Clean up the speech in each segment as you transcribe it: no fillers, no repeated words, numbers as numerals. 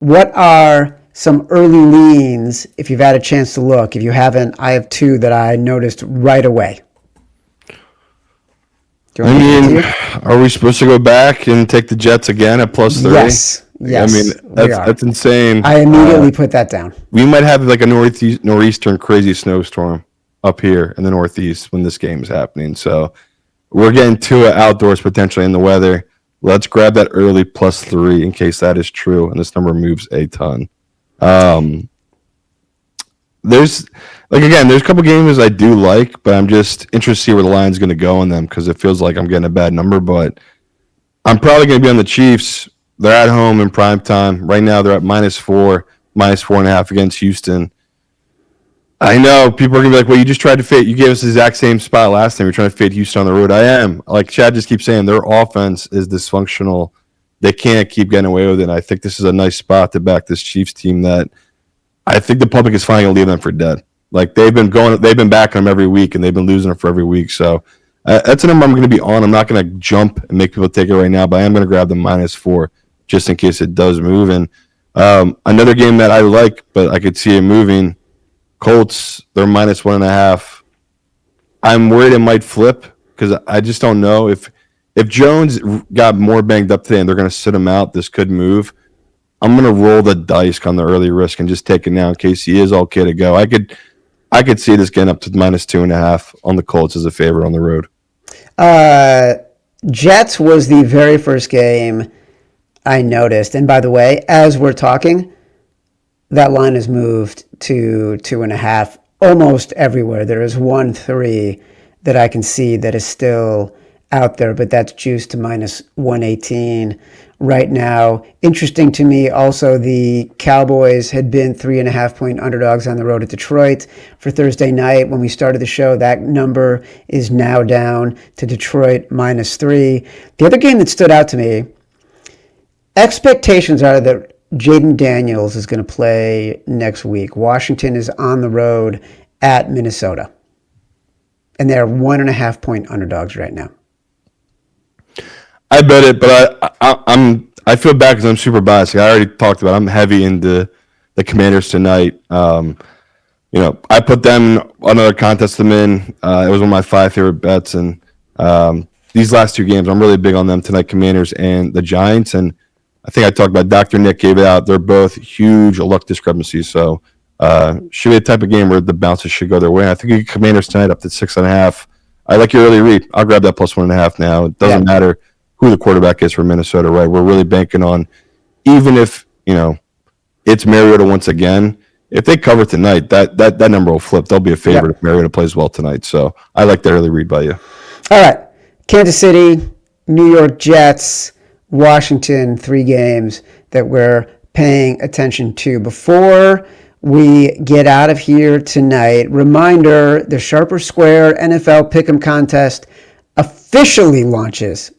What are some early leans, if you've had a chance to look? If you haven't, I have two that I noticed right away. Do you I want me to give it to mean, you? are we supposed to go back and take the Jets again at +3? Yes, I mean, yes, we are. that's insane. I immediately put that down. We might have like a northeastern crazy snowstorm up here in the Northeast when this game is happening. So we're getting to it outdoors potentially in the weather. Let's grab that early +3 in case that is true and this number moves a ton. Um, there's there's a couple games I do like, but I'm just interested to see where the line's going to go on them because it feels like I'm getting a bad number. But I'm probably going to be on the Chiefs. They're at home in prime time. Right now, they're at -4, -4.5 against Houston. I know people are going to be like, well, you just tried to fade. You gave us the exact same spot last time. You're trying to fade Houston on the road. I am. Like Chad just keeps saying, their offense is dysfunctional. They can't keep getting away with it. And I think this is a nice spot to back this Chiefs team that I think the public is finally going to leave them for dead. Like they've been backing them every week, and they've been losing them for every week. So that's a number I'm going to be on. I'm not going to jump and make people take it right now, but I am going to grab the -4 just in case it does move. And another game that I like, but I could see it moving. Colts, they're -1.5. I'm worried it might flip because I just don't know if Jones got more banged up today and they're going to sit him out. This could move. I'm going to roll the dice on the early risk and just take it now in case he is okay to go. I could see this getting up to -2.5 on the Colts as a favorite on the road. Jets was the very first game I noticed. And by the way, as we're talking, that line has moved to 2.5 almost everywhere. There is 1-3 that I can see that is still out there, but that's juiced to -118 right now. Interesting to me also, the Cowboys had been 3.5-point underdogs on the road at Detroit for Thursday night. When we started the show, that number is now down to Detroit -3. The other game that stood out to me, expectations are that Jaden Daniels is going to play next week. Washington is on the road at Minnesota, and they're 1.5-point underdogs right now. I bet it, but I feel bad because I'm super biased. Like I already talked about. I'm heavy into the Commanders tonight. I put them another contest them in. It was one of my 5 favorite bets, and these last 2 games, I'm really big on them tonight. Commanders and the Giants, and I think I talked about Dr. Nick gave it out. They're both huge luck discrepancies, so should be a type of game where the bounces should go their way. I think you get Commanders tonight up to 6.5. I like your early read. I'll grab that +1.5 now. It doesn't matter who the quarterback is for Minnesota, right? We're really banking on, even if it's Mariota once again. If they cover tonight, that number will flip. They'll be a favorite if Mariota plays well tonight. So I like that early read by you. All right, Kansas City, New York Jets, Washington, 3 games that we're paying attention to. Before we get out of here tonight, reminder, the Sharper Square NFL Pick'em Contest officially launches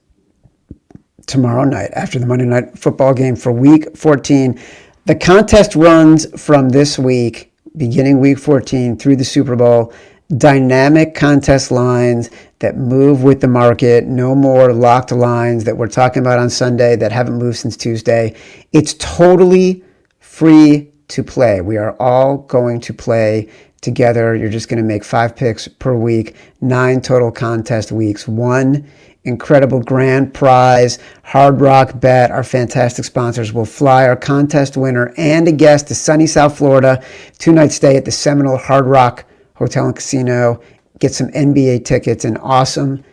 tomorrow night after the Monday Night Football game for Week 14. The contest runs from this week, beginning Week 14 through the Super Bowl. Dynamic contest lines that move with the market. No more locked lines that we're talking about on Sunday that haven't moved since Tuesday. It's totally free to play. We are all going to play together. You're just going to make 5 picks per week, 9 total contest weeks, 1 incredible grand prize. Hard Rock Bet, our fantastic sponsors, will fly our contest winner and a guest to sunny South Florida, 2-night stay at the Seminole Hard Rock Hotel and Casino. Get some NBA tickets, an awesome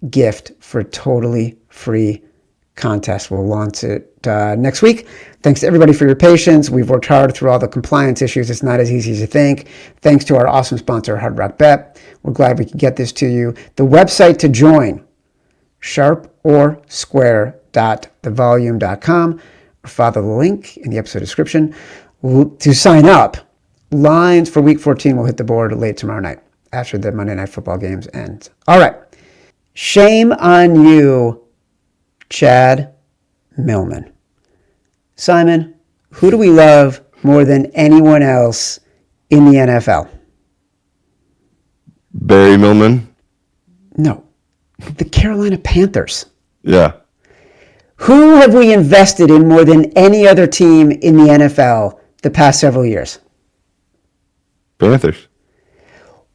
gift for a totally free contest. We'll launch it next week. Thanks to everybody for your patience. We've worked hard through all the compliance issues. It's not as easy as you think. Thanks to our awesome sponsor, Hard Rock Bet. We're glad we could get this to you. The website to join, sharporsquare.thevolume.com, or follow the link in the episode description to sign up. Lines for Week 14 will hit the board late tomorrow night after the Monday Night Football games end. All right. Shame on you, Chad Millman. Simon, who do we love more than anyone else in the NFL? Barry Millman? No. The Carolina Panthers. Yeah. Who have we invested in more than any other team in the NFL the past several years? Panthers.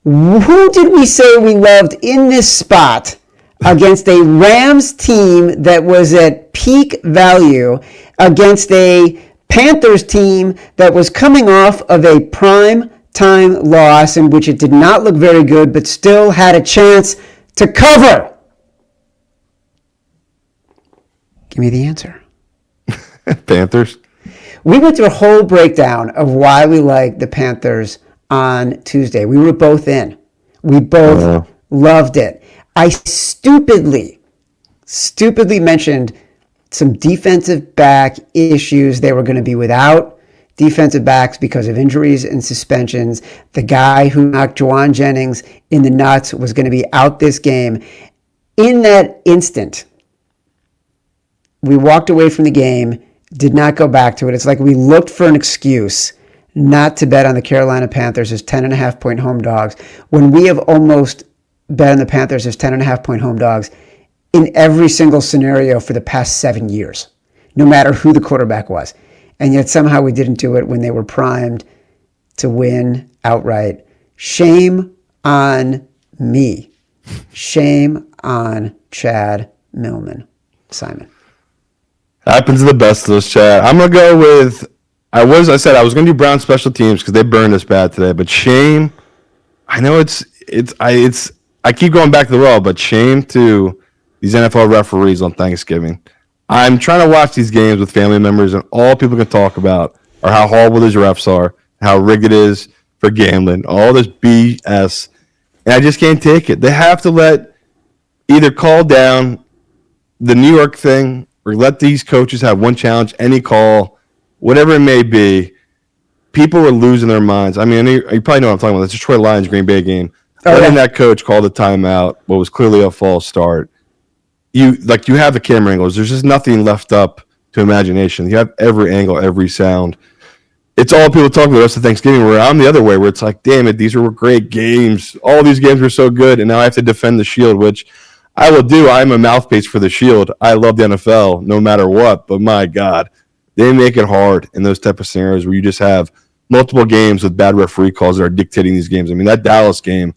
Who did we say we loved in this spot against a Rams team that was at peak value against a Panthers team that was coming off of a prime time loss in which it did not look very good but still had a chance to cover? Give me the answer. Panthers. We went through a whole breakdown of why we like the Panthers on Tuesday. We were both in. We both loved it. I stupidly mentioned some defensive back issues. They were going to be without defensive backs because of injuries and suspensions. The guy who knocked Juwan Jennings in the nuts was going to be out this game. In that instant, we walked away from the game, did not go back to it. It's like we looked for an excuse not to bet on the Carolina Panthers as 10.5-point home dogs when we have almost bet on the Panthers as 10.5-point home dogs in every single scenario for the past 7 years, no matter who the quarterback was. And yet somehow we didn't do it when they were primed to win outright. Shame on me. Shame on Chad Millman. Simon. Happens to the best of us, Chad. I'm gonna go with. I was gonna do Brown special teams because they burned us bad today. But shame. I know I keep going back to the well, but shame to these NFL referees on Thanksgiving. I'm trying to watch these games with family members, and all people can talk about are how horrible these refs are, how rigged it is for gambling, all this BS, and I just can't take it. They have to either call down the New York thing or let these coaches have one challenge, any call, whatever it may be. People were losing their minds. I mean, you probably know what I'm talking about. That's the Detroit Lions Green Bay game. Letting that coach call the timeout, what was clearly a false start. You have the camera angles. There's just nothing left up to imagination. You have every angle, every sound. It's all people talk about the rest of Thanksgiving, where I'm the other way, where it's like, damn it, these were great games. All these games were so good, and now I have to defend the Shield, which I will do. I'm a mouthpiece for the Shield. I love the NFL no matter what, but my God, they make it hard in those type of scenarios where you just have multiple games with bad referee calls that are dictating these games. I mean, that Dallas game,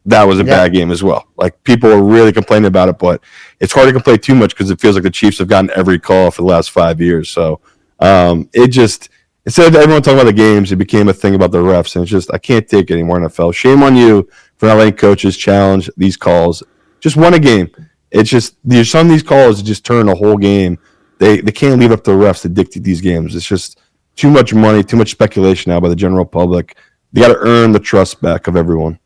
that was a bad game as well. Like, people were really complaining about it, but it's hard to complain too much because it feels like the Chiefs have gotten every call for the last 5 years. So it just, instead of everyone talking about the games, it became a thing about the refs. And it's just, I can't take it anymore, NFL. Shame on you for not letting coaches challenge these calls. Just won a game. It's just, there's some of these calls that just turn a whole game. They can't leave up to the refs to dictate these games. It's just too much money, too much speculation now by the general public. They got to earn the trust back of everyone.